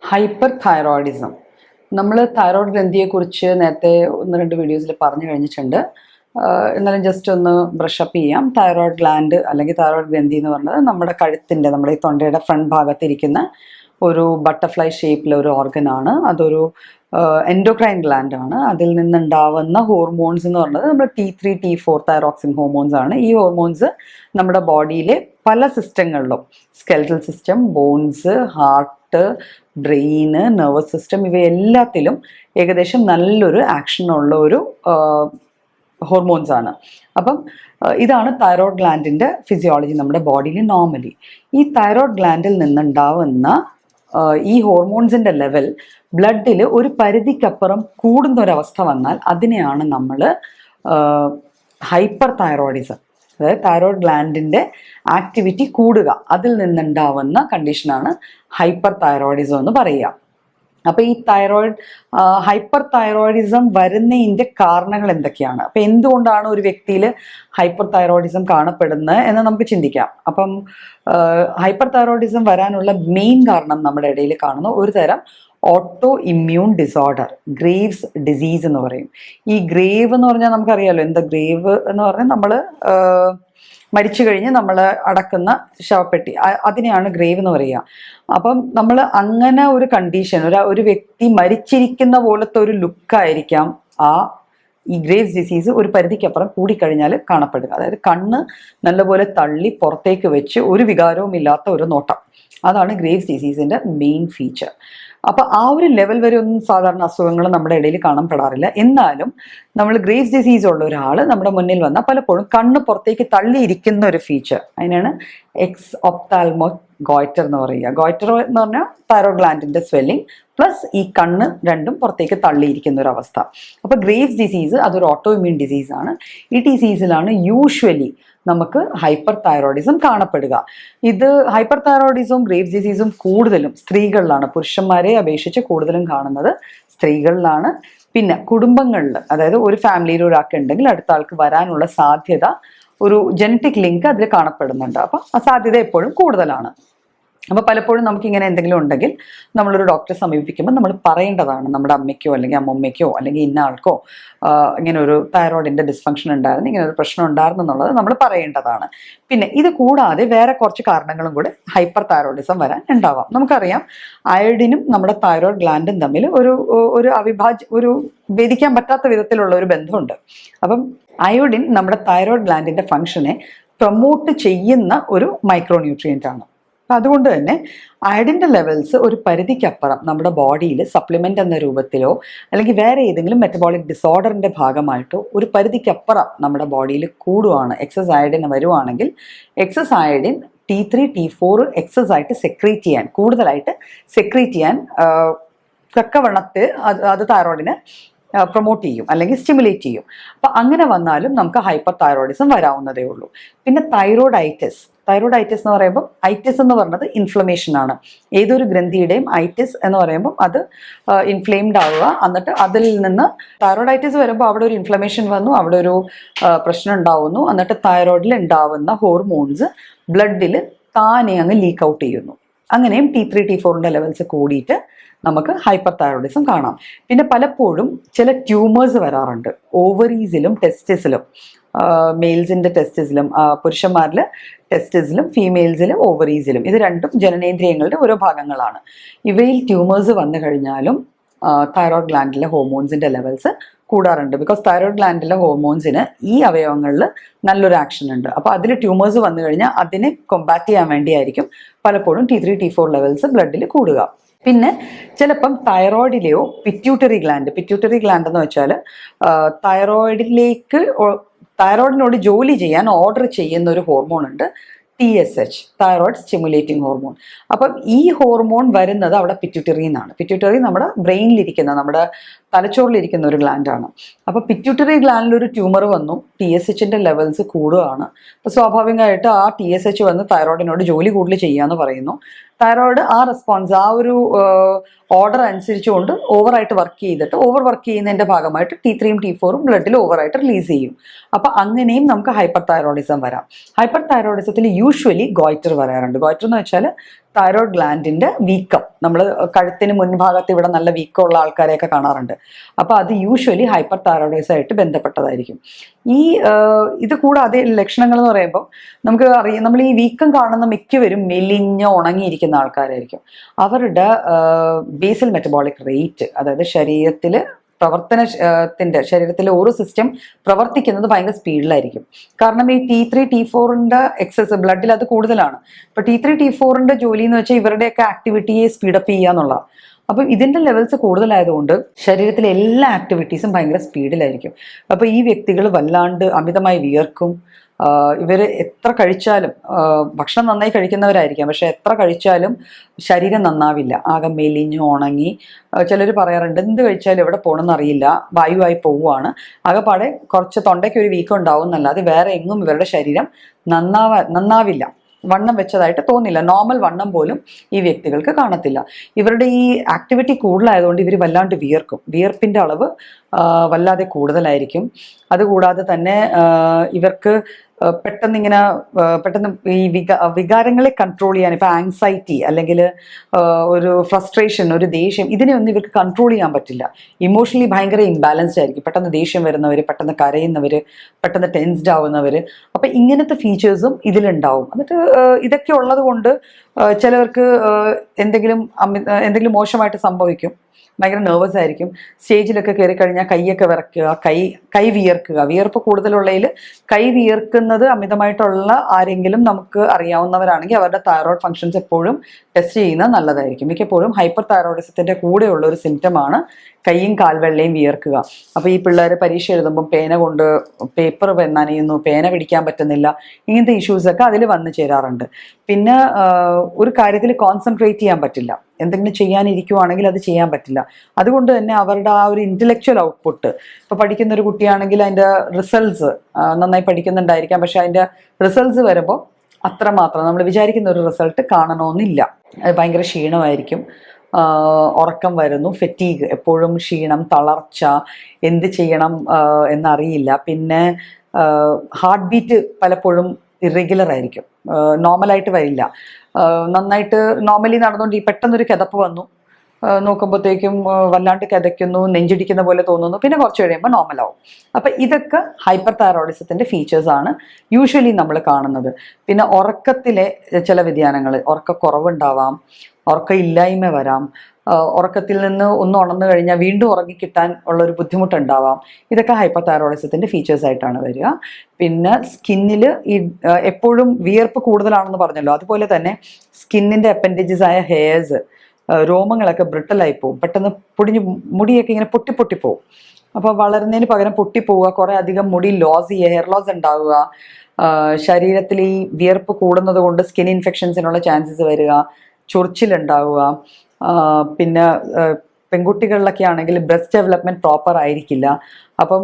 Hyper thyroidism. നമ്മൾ thyroid ഗ്രന്ഥിയെക്കുറിച്ച് നേരത്തെ 1-2 വീഡിയോസിൽ പറഞ്ഞു കഴിഞ്ഞിട്ടുണ്ട്. എന്നാലും ജസ്റ്റ് ഒന്ന് ബ്രഷപ്പ് ചെയ്യാം. തൈറോയ്ഡ് ഗ്ലാൻഡ് അല്ലെങ്കിൽ തൈറോയ്ഡ് ഗ്രന്ഥി എന്ന് പറഞ്ഞത് നമ്മുടെ കഴുത്തിൻ്റെ, നമ്മുടെ ഈ തൊണ്ടയുടെ ഫ്രണ്ട് ഭാഗത്തിരിക്കുന്ന ഒരു ബട്ടർഫ്ലൈ ഷേപ്പിലെ ഒരു ഓർഗനാണ്. അതൊരു എൻഡോക്രൈൻ ഗ്ലാൻഡാണ്. അതിൽ നിന്നുണ്ടാവുന്ന ഹോർമോൺസ് എന്ന് പറയുന്നത് നമ്മുടെ T3, T4 തൈറോക്സിൻ ഹോർമോൺസ് ആണ്. ഈ ഹോർമോൺസ് നമ്മുടെ ബോഡിയിലെ പല സിസ്റ്റങ്ങളിലും, skeletal system, bones, heart, brain, nervous system, ഇവയെല്ലാത്തിലും ഏകദേശം നല്ലൊരു ആക്ഷനുള്ള ഒരു ഹോർമോൺസ് ആണ്. അപ്പം ഇതാണ് തൈറോയ്ഡ് ഗ്ലാൻഡിൻ്റെ ഫിസിയോളജി നമ്മുടെ ബോഡിയിൽ. നോർമലി ഈ തൈറോയ്ഡ് ഗ്ലാൻഡിൽ നിന്നുണ്ടാവുന്ന ഈ ഹോർമോൺസിൻ്റെ ലെവൽ ബ്ലഡിൽ ഒരു പരിധിക്കപ്പുറം കൂടുന്ന ഒരവസ്ഥ വന്നാൽ അതിനെയാണ് നമ്മൾ ഹൈപ്പർ തൈറോയിഡിസം, അതായത് തൈറോയ്ഡ് ഗ്ലാൻഡിൻ്റെ ആക്ടിവിറ്റി കൂടുക, അതിൽ നിന്നുണ്ടാവുന്ന കണ്ടീഷനാണ് ഹൈപ്പർ തൈറോയിഡിസം എന്ന് പറയുക. അപ്പോൾ ഈ ഹൈപ്പർ തൈറോയിഡിസം വരുന്നതിൻ്റെ കാരണങ്ങൾ എന്തൊക്കെയാണ്, അപ്പം എന്തുകൊണ്ടാണ് ഒരു വ്യക്തിയിൽ ഹൈപ്പർ തൈറോയിഡിസം കാണപ്പെടുന്നത് എന്ന് നമുക്ക് ചിന്തിക്കാം. അപ്പം ഹൈപ്പർ തൈറോയിഡിസം വരാനുള്ള മെയിൻ കാരണം നമ്മുടെ ഇടയിൽ കാണുന്ന ഒരു തരം auto immune disorder, Graves disease എന്ന് പറയും. ഈ ഗ്രേവ് എന്ന് പറഞ്ഞാൽ നമുക്കറിയാലോ എന്താ ഗ്രേവ് എന്ന് പറഞ്ഞാൽ നമ്മൾ മരിച്ചു കഴിഞ്ഞ് നമ്മൾ അടക്കുന്ന ശവപ്പെട്ടി, അതിനെയാണ് ഗ്രേവ് എന്ന് പറയുക. അപ്പം നമ്മൾ അങ്ങനെ ഒരു കണ്ടീഷൻ, ഒരു വ്യക്തി മരിച്ചിരിക്കുന്ന പോലത്തെ ഒരു ലുക്കായിരിക്കാം ഈ ഗ്രേവ്സ് ഡിസീസ് ഒരു പരിധിക്കപ്പുറം കൂടിക്കഴിഞ്ഞാൽ കാണപ്പെടുക. അതായത് കണ്ണ് നല്ലപോലെ തള്ളി പുറത്തേക്ക് വെച്ച് ഒരു വികാരവും ഇല്ലാത്ത ഒരു നോട്ടം, അതാണ് ഗ്രേവ്സ് ഡിസീസിൻ്റെ മെയിൻ ഫീച്ചർ. അപ്പോൾ ആ ഒരു ലെവൽ വരെ ഒന്നും സാധാരണ അസുഖങ്ങൾ നമ്മുടെ ഇടയിൽ കാണപ്പെടാറില്ല. എന്നാലും നമ്മൾ ഗ്രേവ്സ് ഡിസീസ് ഉള്ള ഒരാൾ നമ്മുടെ മുന്നിൽ വന്നാൽ പലപ്പോഴും കണ്ണ് പുറത്തേക്ക് തള്ളിയിരിക്കുന്ന ഒരു ഫീച്ചർ, അതിനാണ് എക്സ് ഒപ്താൽമോ ഗോയ്റ്റർ എന്ന് പറയുക. ഗോയ്റ്റർ എന്ന് പറഞ്ഞാൽ തൈറോയ്ഡ് ഗ്ലാൻഡിൻ്റെ സ്വെല്ലിംഗ് പ്ലസ് ഈ കണ്ണ് രണ്ടും പുറത്തേക്ക് തള്ളിയിരിക്കുന്ന ഒരു അവസ്ഥ. അപ്പോൾ ഗ്രേവ്സ് ഡിസീസ് അതൊരു ഓട്ടോ ഇമ്മ്യൂൺ ഡിസീസാണ്. ഈ ഡിസീസിലാണ് യൂഷ്വലി നമുക്ക് ഹൈപ്പർ തൈറോയിഡിസം കാണപ്പെടുക. ഇത് ഹൈപ്പർ തൈറോയിഡിസവും ഗ്രേവ്സ് ഡിസീസും കൂടുതലും സ്ത്രീകളിലാണ്. പുരുഷന്മാരെ അപേക്ഷിച്ച് കൂടുതലും കാണുന്നത് സ്ത്രീകളിലാണ്. പിന്നെ കുടുംബങ്ങളിൽ, അതായത് ഒരു ഫാമിലിയിൽ ഒരാൾക്ക് ഉണ്ടെങ്കിൽ അടുത്ത ആൾക്ക് വരാനുള്ള സാധ്യത, ഒരു ജനറ്റിക് ലിങ്ക് അതിൽ കാണപ്പെടുന്നുണ്ട്. അപ്പം ആ സാധ്യത എപ്പോഴും കൂടുതലാണ്. അപ്പോൾ പലപ്പോഴും നമുക്കിങ്ങനെ എന്തെങ്കിലും ഉണ്ടെങ്കിൽ നമ്മളൊരു ഡോക്ടറെ സമീപിക്കുമ്പോൾ നമ്മൾ പറയേണ്ടതാണ്, നമ്മുടെ അമ്മയ്ക്കോ അല്ലെങ്കിൽ അമ്മമ്മയ്ക്കോ അല്ലെങ്കിൽ ഇന്ന ആൾക്കോ ഇങ്ങനെ ഒരു തൈറോയിഡിൻ്റെ ഡിസ്ഫങ്ഷൻ ഉണ്ടായിരുന്നു, ഇങ്ങനെ ഒരു പ്രശ്നം ഉണ്ടായിരുന്നു എന്നുള്ളത് നമ്മൾ പറയേണ്ടതാണ്. പിന്നെ ഇത് കൂടാതെ വേറെ കുറച്ച് കാരണങ്ങളും കൂടെ ഹൈപ്പർ തൈറോയിഡിസം വരാൻ ഉണ്ടാവാം. നമുക്കറിയാം അയോഡിനും നമ്മുടെ തൈറോയ്ഡ് ഗ്ലാൻഡും തമ്മിൽ ഒരു ഭേദിക്കാൻ പറ്റാത്ത വിധത്തിലുള്ള ഒരു ബന്ധമുണ്ട്. അപ്പം അയോഡിൻ നമ്മുടെ തൈറോയ്ഡ് ഗ്ലാൻഡിൻ്റെ ഫങ്ഷനെ പ്രൊമോട്ട് ചെയ്യുന്ന ഒരു മൈക്രോ ന്യൂട്രിയൻ്റ് ആണ്. അതുകൊണ്ട് തന്നെ അയഡിൻ്റെ ലെവൽസ് ഒരു പരിധിക്കപ്പുറം നമ്മുടെ ബോഡിയിൽ സപ്ലിമെൻ്റ് എന്ന രൂപത്തിലോ അല്ലെങ്കിൽ വേറെ ഏതെങ്കിലും മെറ്റബോളിക് ഡിസോർഡറിൻ്റെ ഭാഗമായിട്ടോ ഒരു പരിധിക്കപ്പുറം നമ്മുടെ ബോഡിയിൽ കൂടുവാണ്, എക്സസ് അയഡിൻ വരുവാണെങ്കിൽ excess iodine T3, T4 excess ആയിട്ട് കൂടുതലായിട്ട് സെക്രീറ്റ് ചെയ്യാൻ തക്കവണ്ണത്തിൽ അത് തൈറോയിഡിനെ പ്രൊമോട്ട് ചെയ്യും അല്ലെങ്കിൽ സ്റ്റിമുലേറ്റ് ചെയ്യും. അപ്പം അങ്ങനെ വന്നാലും നമുക്ക് ഹൈപ്പർ തൈറോയിഡിസം വരാവുന്നതേ ഉള്ളൂ. പിന്നെ തൈറോയിഡൈറ്റിസ് എന്ന് പറയുമ്പോൾ, ഐറ്റിസ് എന്ന് പറയുന്നത് ഇൻഫ്ലമേഷൻ ആണ്. ഏതൊരു ഗ്രന്ഥിയുടെയും ഐറ്റിസ് എന്ന് പറയുമ്പോൾ അത് ഇൻഫ്ലെയിംഡ് ആവുക, എന്നിട്ട് അതിൽ നിന്ന് തൈറോയിഡൈറ്റിസ് വരുമ്പോൾ അവിടെ ഒരു ഇൻഫ്ലമേഷൻ വന്നു, അവിടെ ഒരു പ്രശ്നം ഉണ്ടാവുന്നു, എന്നിട്ട് തൈറോയിഡിൽ ഉണ്ടാവുന്ന ഹോർമോൺസ് ബ്ലഡിൽ താനെ അങ്ങ് ലീക്ക് ഔട്ട് ചെയ്യുന്നു. അങ്ങനെയും T3, T4 ലെവൽസ് കൂടിയിട്ട് നമുക്ക് ഹൈപ്പർ തൈറോയിഡിസം കാണാം. പിന്നെ പലപ്പോഴും ചില ട്യൂമേഴ്സ് വരാറുണ്ട് ഓവറീസിലും ടെസ്റ്റിസിലും. മെയിൽസിൻ്റെ ടെസ്റ്റിസിലും, പുരുഷന്മാരിൽ ടെസ്റ്റിസിലും, ഫീമെയിൽസിൽ ഓവറീസിലും. ഇത് രണ്ടും ജനനേന്ദ്രിയങ്ങളുടെ ഓരോ ഭാഗങ്ങളാണ്. ഇവയിൽ ട്യൂമേഴ്സ് വന്നു കഴിഞ്ഞാലും തൈറോയ്ഡ് ഗ്ലാൻഡിലെ ഹോർമോൺസിൻ്റെ ലെവൽസ് കൂടാറുണ്ട്. ബിക്കോസ് തൈറോയ്ഡ് ഗ്ലാൻഡിലെ ഹോർമോൺസിന് ഈ അവയവങ്ങളിൽ നല്ലൊരു ആക്ഷൻ ഉണ്ട്. അപ്പോൾ അതിൽ ട്യൂമേഴ്സ് വന്നു കഴിഞ്ഞാൽ അതിനെ കൊമ്പാറ്റ് ചെയ്യാൻ വേണ്ടിയായിരിക്കും പലപ്പോഴും T3, T4 ലെവൽസ് ബ്ലഡിൽ കൂടുക. പിന്നെ ചിലപ്പം തൈറോയിഡിലെയോ പിറ്റ്യൂട്ടറി ഗ്ലാൻഡ് എന്ന് വെച്ചാൽ തൈറോയിഡിനോട് ജോലി ചെയ്യാൻ ഓർഡർ ചെയ്യുന്ന ഒരു ഹോർമോൺ ഉണ്ട്, TSH, തൈറോയ്ഡ് സ്റ്റിമുലേറ്റിംഗ് ഹോർമോൺ. അപ്പം ഈ ഹോർമോൺ വരുന്നത് അവിടെ പിറ്റ്യൂട്ടറിന്നാണ്. പിറ്റ്യൂട്ടറി നമ്മുടെ ബ്രെയിനിലിരിക്കുന്ന, നമ്മുടെ തലച്ചോറിലിരിക്കുന്ന ഒരു ഗ്ലാൻഡാണ്. അപ്പോൾ പിറ്റ്യൂട്ടറി ഗ്ലാൻഡിൽ ഒരു ട്യൂമർ വന്നു, TSHൻ്റെ ലെവൽസ് കൂടുകയാണ്. അപ്പോൾ സ്വാഭാവികമായിട്ട് ആ TSH വന്ന് തൈറോയിഡിനോട് ജോലി കൂടുതൽ ചെയ്യാമെന്ന് പറയുന്നു. തൈറോയിഡ് ആ റെസ്പോൺസ്, ആ ഒരു ഓർഡർ അനുസരിച്ചുകൊണ്ട് ഓവറായിട്ട് വർക്ക് ചെയ്യുന്നതിൻ്റെ ഭാഗമായിട്ട് T3യും T4ഉം ബ്ലഡിൽ ഓവറായിട്ട് റിലീസ് ചെയ്യും. അപ്പോൾ അങ്ങനെയും നമുക്ക് ഹൈപ്പർ തൈറോയിഡിസം വരാം. ഹൈപ്പർ തൈറോയിഡിസത്തിൽ യൂഷ്വലി ഗോയ്റ്റർ വരാറുണ്ട്. ഗോയ്റ്റർ എന്ന് വെച്ചാൽ തൈറോയ്ഡ് ഗ്ലാൻഡിന്റെ വീക്കം. നമ്മൾ കഴുത്തിന് മുൻഭാഗത്ത് ഇവിടെ നല്ല വീക്കമുള്ള ആൾക്കാരെയൊക്കെ കാണാറുണ്ട്. അപ്പോൾ അത് യൂഷ്വലി ഹൈപ്പർ തൈറോയിഡിസം ആയിട്ട് ബന്ധപ്പെട്ടതായിരിക്കും. ഈ ഇത് കൂടാതെ ലക്ഷണങ്ങൾ എന്ന് പറയുമ്പോൾ നമുക്ക് അറിയാം, നമ്മൾ ഈ വീക്കം കാണുന്ന മിക്കവരും മെലിഞ്ഞ് ഉണങ്ങിയിരിക്കുന്ന ആൾക്കാരായിരിക്കും. അവരുടെ ബേസൽ മെറ്റബോളിക് റേറ്റ്, അതായത് ശരീരത്തിലെ ഓരോ സിസ്റ്റം പ്രവർത്തിക്കുന്നത് ഭയങ്കര സ്പീഡിലായിരിക്കും. കാരണം ഈ T3 T4ന്റെ എക്സസ് ബ്ലഡിൽ അത് കൂടുതലാണ്. ഇപ്പൊ T3 T4ന്റെ ജോലി എന്ന് വെച്ചാൽ ഇവരുടെയൊക്കെ ആക്ടിവിറ്റിയെ സ്പീഡപ്പ് ചെയ്യുക എന്നുള്ള. അപ്പം ഇതിന്റെ ലെവൽസ് കൂടുതലായതുകൊണ്ട് ശരീരത്തിലെ എല്ലാ ആക്ടിവിറ്റീസും ഭയങ്കര സ്പീഡിലായിരിക്കും. അപ്പൊ ഈ വ്യക്തികൾ വല്ലാണ്ട് അമിതമായി വിയർക്കും. ഇവർ എത്ര കഴിച്ചാലും, ഭക്ഷണം നന്നായി കഴിക്കുന്നവരായിരിക്കാം, പക്ഷെ എത്ര കഴിച്ചാലും ശരീരം നന്നാവില്ല, ആകെ മെലിഞ്ഞു ഉണങ്ങി. ചിലർ പറയാറുണ്ട് എന്ത് കഴിച്ചാലും എവിടെ പോകണമെന്ന് അറിയില്ല, വായുവായി പോവുകയാണ്, ആകെപ്പാടെ കുറച്ച് തൊണ്ടയ്ക്ക് ഒരു വീക്കം ഉണ്ടാവും എന്നല്ലാതെ വേറെ എങ്ങും ഇവരുടെ ശരീരം നന്നാവില്ല, വണ്ണം വെച്ചതായിട്ട് തോന്നില്ല. നോർമൽ വണ്ണം പോലും ഈ വ്യക്തികൾക്ക് കാണത്തില്ല. ഇവരുടെ ഈ ആക്ടിവിറ്റി കൂടുതലായതുകൊണ്ട് ഇവർ വല്ലാണ്ട് വിയർക്കും. വിയർപ്പിൻ്റെ അളവ് വല്ലാതെ കൂടുതലായിരിക്കും. അതുകൂടാതെ തന്നെ ഇവർക്ക് പെട്ടെന്ന് ഈ വികാരങ്ങളെ കൺട്രോൾ ചെയ്യാൻ, ഇപ്പം ആങ്സൈറ്റി അല്ലെങ്കിൽ ഒരു ഫ്രസ്ട്രേഷൻ, ഒരു ദേഷ്യം, ഇതിനെയൊന്നും ഇവർക്ക് കൺട്രോൾ ചെയ്യാൻ പറ്റില്ല. ഇമോഷണലി ഭയങ്കര ഇംബാലൻസ്ഡ് ആയിരിക്കും. പെട്ടെന്ന് ദേഷ്യം വരുന്നവർ, പെട്ടെന്ന് കരയുന്നവർ, പെട്ടെന്ന് ടെൻസ്ഡ് ആവുന്നവർ. അപ്പം ഇങ്ങനത്തെ ഫീച്ചേഴ്സും ഇതിലുണ്ടാവും. എന്നിട്ട് ഇതൊക്കെ ഉള്ളത് കൊണ്ട് ചിലവർക്ക് എന്തെങ്കിലും മോശമായിട്ട് സംഭവിക്കും. ഭയങ്കര നെർവസ് ആയിരിക്കും. സ്റ്റേജിലൊക്കെ കയറി കഴിഞ്ഞാൽ കൈയൊക്കെ വിറക്കുക, കൈ വിയർക്കുക. വിയർപ്പ് കൂടുതലുള്ളതിൽ കൈ വിയർക്കുന്നത് അമിതമായിട്ടുള്ള ആരെങ്കിലും നമുക്ക് അറിയാവുന്നവരാണെങ്കിൽ അവരുടെ തൈറോയ്ഡ് ഫങ്ഷൻസ് എപ്പോഴും ടെസ്റ്റ് ചെയ്യുന്നത് നല്ലതായിരിക്കും. മിക്കപ്പോഴും ഹൈപ്പർ തൈറോയിഡിസത്തിന്റെ കൂടെയുള്ള ഒരു സിംറ്റമാണ് കൈയും കാൽവെള്ളയും വിയർക്കുക. അപ്പോൾ ഈ പിള്ളേർ പരീക്ഷ എഴുതുമ്പോൾ പേന കൊണ്ട് പേപ്പർ നനയുന്നു, പേന പിടിക്കാൻ പറ്റുന്നില്ല, ഇങ്ങനത്തെ ഇഷ്യൂസൊക്കെ അതിൽ വന്നു ചേരാറുണ്ട്. പിന്നെ ഒരു കാര്യത്തിൽ കോൺസെൻട്രേറ്റ് ചെയ്യാൻ പറ്റില്ല. എന്തെങ്കിലും ചെയ്യാനിരിക്കുവാണെങ്കിൽ അത് ചെയ്യാൻ പറ്റില്ല. അതുകൊണ്ട് തന്നെ അവരുടെ ആ ഒരു ഇന്റലക്ച്വൽ ഔട്ട്പുട്ട്, ഇപ്പോൾ പഠിക്കുന്ന ഒരു കുട്ടിയാണെങ്കിൽ അതിൻ്റെ റിസൾട്ട്സ് നന്നായി പഠിക്കുന്നുണ്ടായിരിക്കാം, പക്ഷെ അതിൻ്റെ റിസൾട്ട്സ് വരുമ്പോൾ അത്രമാത്രം നമ്മൾ വിചാരിക്കുന്ന ഒരു റിസൾട്ട് കാണണമെന്നില്ല. അത് ഭയങ്കര ക്ഷീണമായിരിക്കും, ഉറക്കം വരുന്നു, ഫെറ്റീഗ്, എപ്പോഴും ക്ഷീണം, തളർച്ച, എന്ത് ചെയ്യണം എന്നറിയില്ല. പിന്നെ ഹാർട്ട് ബീറ്റ് പലപ്പോഴും ഇറഗുലർ ആയിരിക്കും, നോർമലായിട്ട് വരില്ല. നന്നായിട്ട് നോർമലി നടന്നുകൊണ്ട് ഈ പെട്ടെന്നൊരു കിതപ്പ് വന്നു, നോക്കുമ്പോഴത്തേക്കും വല്ലാണ്ട് കിതയ്ക്കുന്നു, നെഞ്ചിടിക്കുന്ന പോലെ തോന്നുന്നു, പിന്നെ കുറച്ച് കഴിയുമ്പോൾ നോർമലാവും. അപ്പം ഇതൊക്കെ ഹൈപ്പർ തൈറോയിഡിസത്തിൻ്റെ ഫീച്ചേഴ്സാണ് യൂഷ്വലി നമ്മൾ കാണുന്നത്. പിന്നെ ഉറക്കത്തിലെ ചില വ്യതിയാനങ്ങൾ, ഉറക്കക്കുറവുണ്ടാവാം, ഉറക്കമില്ലായ്മ വരാം, ഉറക്കത്തിൽ നിന്ന് ഒന്ന് ഉണർന്നു കഴിഞ്ഞാൽ വീണ്ടും ഉറങ്ങിക്കിട്ടാൻ ഉള്ളൊരു ബുദ്ധിമുട്ടുണ്ടാവാം. ഇതൊക്കെ ഹൈപ്പർ തൈറോയിഡിസത്തിൻ്റെ ഫീച്ചേഴ്സ് ആയിട്ടാണ് വരിക. പിന്നെ സ്കിന്നിൽ ഈ എപ്പോഴും വിയർപ്പ് കൂടുതലാണെന്ന് പറഞ്ഞല്ലോ, അതുപോലെ തന്നെ സ്കിന്നിൻ്റെ അപ്പൻഡേജസ് ആയ ഹെയർസ്, രോമങ്ങളൊക്കെ ബ്രിട്ടലായി പോവും, പെട്ടെന്ന് മുടിയൊക്കെ ഇങ്ങനെ പൊട്ടിപ്പോവും. അപ്പോൾ വളരുന്നതിന് പകരം പൊട്ടിപ്പോവുക, കുറേ അധികം മുടി ലോസ് ചെയ്യുക, ഹെയർ ലോസ് ഉണ്ടാവുക, ശരീരത്തിൽ ഈ വിയർപ്പ് കൂടുന്നത് കൊണ്ട് സ്കിൻ ഇൻഫെക്ഷൻസിനുള്ള ചാൻസസ് വരിക, ചൊറിച്ചിലുണ്ടാവുക. പിന്നെ പെൺകുട്ടികളിലൊക്കെ ആണെങ്കിൽ ബ്രസ്റ്റ് ഡെവലപ്മെൻറ്റ് പ്രോപ്പർ ആയിരിക്കില്ല, അപ്പം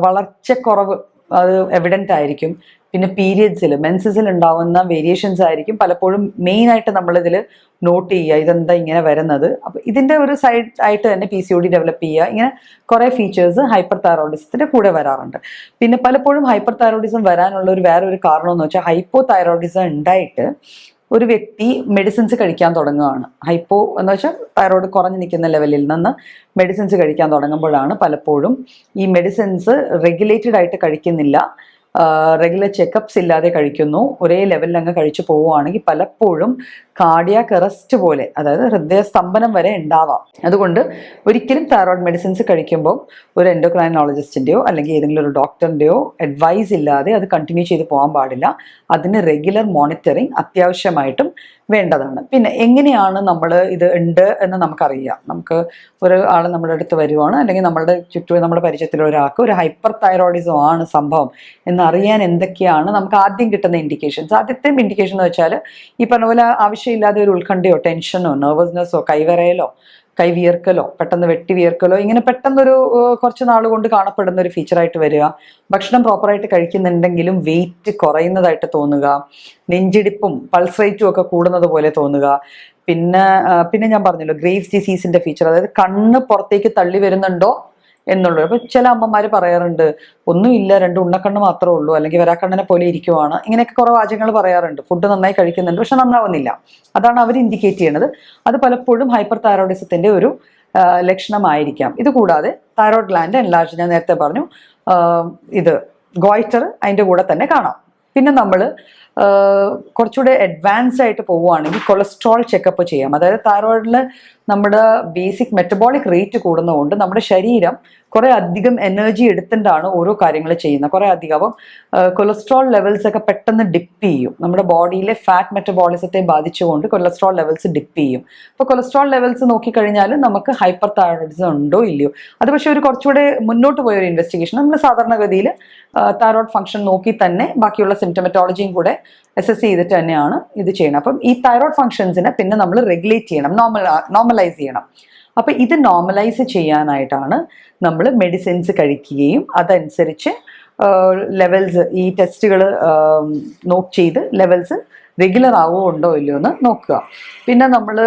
വളർച്ചക്കുറവ് അത് എവിഡൻ്റ് ആയിരിക്കും. പിന്നെ പീരിയഡ്സിൽ, മെൻസസിൽ ഉണ്ടാവുന്ന വേരിയേഷൻസ് ആയിരിക്കും പലപ്പോഴും മെയിനായിട്ട് നമ്മളിതിൽ നോട്ട് ചെയ്യുക, ഇതെന്താ ഇങ്ങനെ വരുന്നത്. അപ്പം ഇതിൻ്റെ ഒരു സൈഡ് ആയിട്ട് തന്നെ PCOD ഡെവലപ്പ് ചെയ്യുക, ഇങ്ങനെ കുറേ ഫീച്ചേഴ്സ് ഹൈപ്പർ തൈറോയിഡിസത്തിൻ്റെ കൂടെ വരാറുണ്ട്. പിന്നെ പലപ്പോഴും ഹൈപ്പർ തൈറോയിഡിസം വരാനുള്ള വേറൊരു കാരണം എന്ന് വെച്ചാൽ ഹൈപ്പോ തൈറോയിഡിസം ഉണ്ടായിട്ട് ഒരു വ്യക്തി മെഡിസിൻസ് കഴിക്കാൻ തുടങ്ങുകയാണ്. ഹൈപ്പോ എന്ന് വെച്ചാൽ തൈറോയ്ഡ് കുറഞ്ഞു നിൽക്കുന്ന ലെവലിൽ നിന്ന് മെഡിസിൻസ് കഴിക്കാൻ തുടങ്ങുമ്പോഴാണ് പലപ്പോഴും ഈ മെഡിസിൻസ് റെഗുലേറ്റഡ് ആയിട്ട് കഴിക്കുന്നില്ല, റെഗുലർ ചെക്കപ്സ് ഇല്ലാതെ കഴിക്കുന്നു, ഒരേ ലെവലിൽ അങ്ങ് കഴിച്ചു പോവുകയാണെങ്കിൽ പലപ്പോഴും കാർഡിയാക് അറസ്റ്റ് പോലെ, അതായത് ഹൃദയസ്തംഭനം വരെ ഉണ്ടാവാം. അതുകൊണ്ട് ഒരിക്കലും തൈറോയ്ഡ് മെഡിസിൻസ് കഴിക്കുമ്പോൾ ഒരു എൻഡോക്രൈനോളജിസ്റ്റിൻ്റെയോ അല്ലെങ്കിൽ ഏതെങ്കിലും ഒരു ഡോക്ടറിൻ്റെയോ അഡ്വൈസ് ഇല്ലാതെ അത് കണ്ടിന്യൂ ചെയ്ത് പോകാൻ പാടില്ല. അതിന് റെഗുലർ മോണിറ്ററിങ് അത്യാവശ്യമായിട്ടും വേണ്ടതാണ്. പിന്നെ എങ്ങനെയാണ് നമ്മൾ ഇത് ഉണ്ട് എന്ന് നമുക്കറിയാം. നമുക്ക് ഒരാൾ നമ്മുടെ അടുത്ത് വരുവാണ്, അല്ലെങ്കിൽ നമ്മളുടെ ചുറ്റും നമ്മുടെ പരിചയത്തിലുള്ള ഒരാൾക്ക് ഒരു ഹൈപ്പർ തൈറോയിഡിസം ആണ് സംഭവം എന്നറിയാൻ എന്തൊക്കെയാണ് നമുക്ക് ആദ്യം കിട്ടുന്ന ഇൻഡിക്കേഷൻസ്. ആദ്യത്തെ ഇൻഡിക്കേഷൻ എന്ന് വെച്ചാൽ ഈ പറഞ്ഞ പോലെ ആവശ്യമില്ലാതെ ഒരു ഉത്കണ്ഠയോ ടെൻഷനോ നെർവസ്നെസ്സോ കൈവിറയലോ കൈ വിയർക്കലോ പെട്ടെന്ന് വെട്ടി വിയർക്കലോ ഇങ്ങനെ പെട്ടെന്നൊരു കുറച്ച് നാൾ കൊണ്ട് കാണപ്പെടുന്ന ഒരു ഫീച്ചറായിട്ട് വരിക. ഭക്ഷണം പ്രോപ്പറായിട്ട് കഴിക്കുന്നുണ്ടെങ്കിലും വെയിറ്റ് കുറയുന്നതായിട്ട് തോന്നുക, നെഞ്ചിടിപ്പും പൾസ് റേറ്റും ഒക്കെ കൂടുന്നത് പോലെ തോന്നുക. പിന്നെ ഞാൻ പറഞ്ഞല്ലോ ഗ്രേവ്സ് ഡിസീസിന്റെ ഫീച്ചർ, അതായത് കണ്ണ് പുറത്തേക്ക് തള്ളി വരുന്നുണ്ടോ എന്നുള്ളത്. അപ്പോൾ ചില അമ്മമാർ പറയാറുണ്ട് ഒന്നുമില്ല, 2 ഉണ്ണക്കണ്ണ് മാത്രമേ ഉള്ളൂ, അല്ലെങ്കിൽ വരാക്കണ്ണനെ പോലെ ഇരിക്കുവാണ്, ഇങ്ങനെയൊക്കെ കുറേ വാചകങ്ങൾ പറയാറുണ്ട്. ഫുഡ് നന്നായി കഴിക്കുന്നുണ്ട് പക്ഷെ നന്നാവുന്നില്ല. അതാണ് അവർ ഇൻഡിക്കേറ്റ് ചെയ്യണത്. അത് പലപ്പോഴും ഹൈപ്പർ തൈറോയിഡിസത്തിന്റെ ഒരു ലക്ഷണമായിരിക്കാം. ഇത് കൂടാതെ തൈറോയ്ഡ് ഗ്ലാൻഡ് എൻലാർജ്, ഞാൻ നേരത്തെ പറഞ്ഞു, ഇത് ഗോയിറ്റർ അതിൻ്റെ കൂടെ തന്നെ കാണാം. പിന്നെ നമ്മൾ കുറച്ചുകൂടെ അഡ്വാൻസ്ഡ് ആയിട്ട് പോവുകയാണെങ്കിൽ കൊളസ്ട്രോൾ ചെക്കപ്പ് ചെയ്യാം. അതായത് തൈറോയിഡിൽ നമ്മുടെ ബേസിക് മെറ്റബോളിക് റേറ്റ് കൂടുന്നതുകൊണ്ട് നമ്മുടെ ശരീരം കുറേ അധികം എനർജി എടുത്തിട്ടാണ് ഓരോ കാര്യങ്ങൾ ചെയ്യുന്നത്, കുറേ അധികം. അപ്പം കൊളസ്ട്രോൾ ലെവൽസ് ഒക്കെ പെട്ടെന്ന് ഡിപ്പ് ചെയ്യും. നമ്മുടെ ബോഡിയിലെ ഫാറ്റ് മെറ്റബോളിസത്തെ ബാധിച്ചുകൊണ്ട് കൊളസ്ട്രോൾ ലെവൽസ് ഡിപ്പ് ചെയ്യും. അപ്പോൾ കൊളസ്ട്രോൾ ലെവൽസ് നോക്കിക്കഴിഞ്ഞാൽ നമുക്ക് ഹൈപ്പർ തൈറോയിഡിസം ഉണ്ടോ ഇല്ലയോ. അത് പക്ഷേ ഒരു കുറച്ചുകൂടെ മുന്നോട്ട് പോയ ഒരു ഇൻവെസ്റ്റിഗേഷൻ. നമ്മൾ സാധാരണഗതിയിൽ തൈറോയ്ഡ് ഫംഗ്ഷൻ നോക്കി തന്നെ ബാക്കിയുള്ള സിംറ്റമറ്റോളജിയും കൂടെ അസസ് ചെയ്തിട്ട് തന്നെയാണ് ഇത് ചെയ്യണം. അപ്പം ഈ തൈറോയ്ഡ് ഫംഗ്ഷൻസിനെ പിന്നെ നമ്മൾ റെഗുലേറ്റ് ചെയ്യണം, നോർമലൈസ് ചെയ്യണം. അപ്പം ഇത് നോർമലൈസ് ചെയ്യാനായിട്ടാണ് നമ്മൾ മെഡിസിൻസ് കഴിക്കുകയും അതനുസരിച്ച് ലെവൽസ്, ഈ ടെസ്റ്റുകൾ നോക്ക് ചെയ്ത് ലെവൽസ് റെഗുലർ ആവുമോ ഉണ്ടോ ഇല്ലയോ എന്ന് നോക്കുക. പിന്നെ നമ്മൾ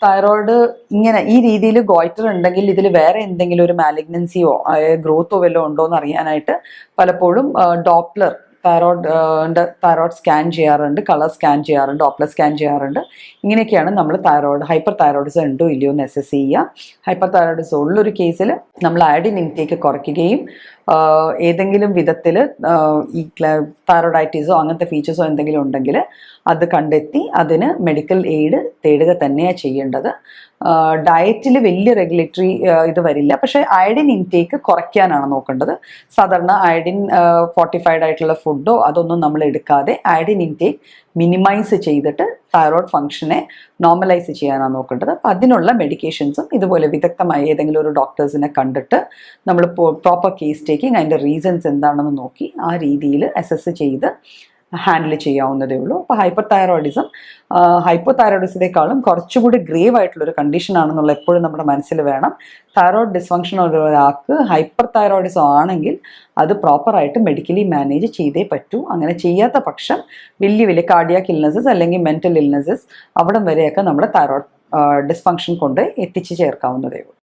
തൈറോയിഡ് ഇങ്ങനെ ഈ രീതിയിൽ ഗോയിറ്റർ ഉണ്ടെങ്കിൽ ഇതിൽ വേറെ എന്തെങ്കിലും ഒരു മാലിഗ്നൻസിയോ ഗ്രോത്തോ വല്ലതും ഉണ്ടോ എന്ന് അറിയാനായിട്ട് പലപ്പോഴും ഡോപ്ലർ തൈറോയ്ഡ് സ്കാൻ ചെയ്യാറുണ്ട്, കളർ സ്കാൻ ചെയ്യാറുണ്ട്, ഡോപ്ലർ സ്കാൻ ചെയ്യാറുണ്ട്. ഇങ്ങനെയൊക്കെയാണ് നമ്മൾ ഹൈപ്പർ തൈറോയിഡിസം ഉണ്ടോ ഇല്ലയോ എന്ന് അസസ് ചെയ്യുക. ഹൈപ്പർ തൈറോയിഡിസം ഉള്ളൊരു കേസിൽ നമ്മൾ അയഡിൻ ഇൻടേക്ക് കുറയ്ക്കുകയും ഏതെങ്കിലും വിധത്തിൽ ഈ തൈറോയിഡൈറ്റിസോ അങ്ങനത്തെ ഫീച്ചേഴ്സോ എന്തെങ്കിലും ഉണ്ടെങ്കിൽ അത് കണ്ടെത്തി അതിന് മെഡിക്കൽ എയ്ഡ് തേടുക തന്നെയാണ് ചെയ്യേണ്ടത്. ഡയറ്റിൽ വലിയ റെഗുലേറ്ററി ഇത് വരില്ല, പക്ഷേ അയഡിൻ ഇൻടേക്ക് കുറയ്ക്കാനാണ് നോക്കേണ്ടത്. സാധാരണ അയഡിൻ ഫോർട്ടിഫൈഡ് ആയിട്ടുള്ള ഫുഡോ അതൊന്നും നമ്മൾ എടുക്കാതെ അയഡിൻ ഇൻടേക്ക് മിനിമൈസ് ചെയ്തിട്ട് തൈറോയ്ഡ് ഫംഗ്ഷനെ നോർമലൈസ് ചെയ്യാനാണ് നോക്കേണ്ടത്. അപ്പം അതിനുള്ള മെഡിക്കേഷൻസും ഇതുപോലെ വിദഗ്ധമായ ഏതെങ്കിലും ഒരു ഡോക്ടേഴ്സിനെ കണ്ടിട്ട് നമ്മൾ പ്രോപ്പർ കേസ് ടേക്കിംഗ്, അതിൻ്റെ റീസൺസ് എന്താണെന്ന് നോക്കി ആ രീതിയിൽ അസസ് ചെയ്ത് ഹാൻഡിൽ ചെയ്യാവുന്നതേ ഉള്ളൂ. അപ്പോൾ ഹൈപ്പർ തൈറോയിഡിസത്തെക്കാളും കുറച്ചുകൂടി ഗ്രേവ് ആയിട്ടുള്ളൊരു കണ്ടീഷൻ ആണെന്നുള്ള എപ്പോഴും നമ്മുടെ മനസ്സിൽ വേണം. തൈറോയ്ഡ് ഡിസ്ഫങ്ഷൻ ഉള്ള ഒരാൾക്ക് ഹൈപ്പർ തൈറോയിഡിസം ആണെങ്കിൽ അത് പ്രോപ്പറായിട്ട് മെഡിക്കലി മാനേജ് ചെയ്തേ പറ്റൂ. അങ്ങനെ ചെയ്യാത്ത പക്ഷം വലിയ കാർഡിയാക് ഇൽനെസസ് അല്ലെങ്കിൽ മെൻ്റൽ ഇൽനെസസ് അവിടം വരെയൊക്കെ നമ്മുടെ തൈറോയ്ഡ് ഡിസ്ഫങ്ഷൻ കൊണ്ട് എത്തിച്ചു ചേർക്കാവുന്നതേ ഉള്ളൂ.